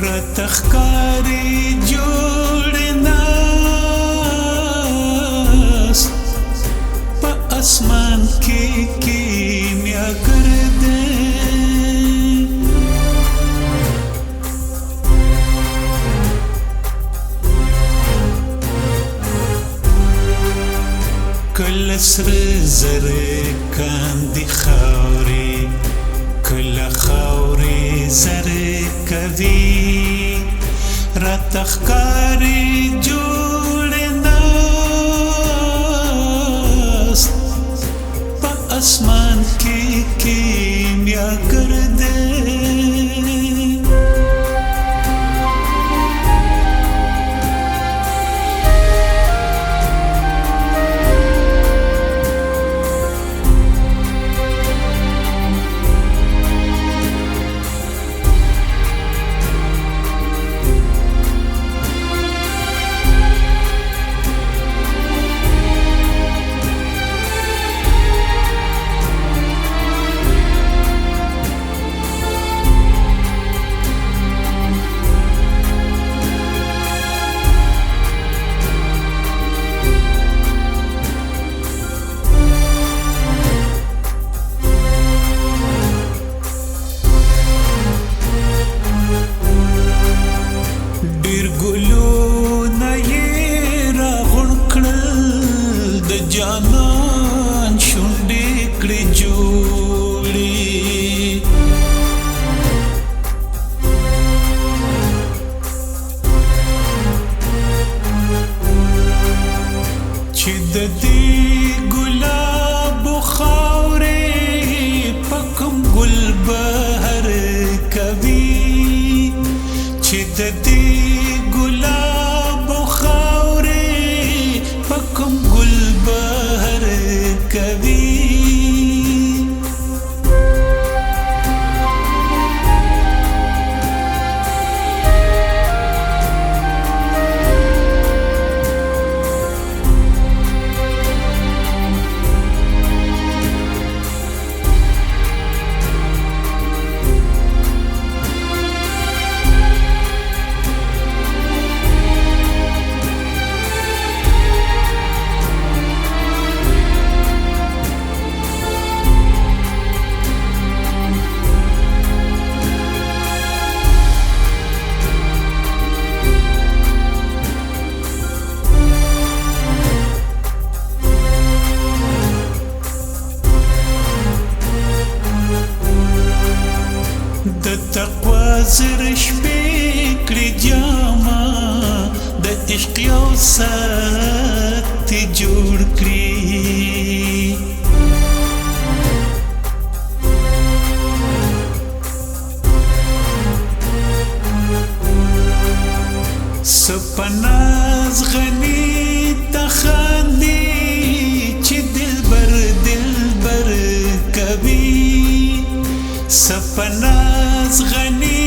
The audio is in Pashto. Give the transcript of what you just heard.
رتخکاری جوړ ناست په اسمان کې کیمیاګر دی کله سره زر کاندي خاورې کله خاورې زر کوي راته ښکاري جوړ ناست په اسمان کې کیمیاګر دی جانان شونډې کړې جوړې چې د دې ګلابو خاورې په کوم ګل بهر کوي چې د دې ګلابو خاورې په کوم ګل بهر کوي د تقوا زر شپې کړې جامه د عشق یو ساعت جوړ کړي سپناز غني تخاندي چې دلبر دلبر کوي سپناز غني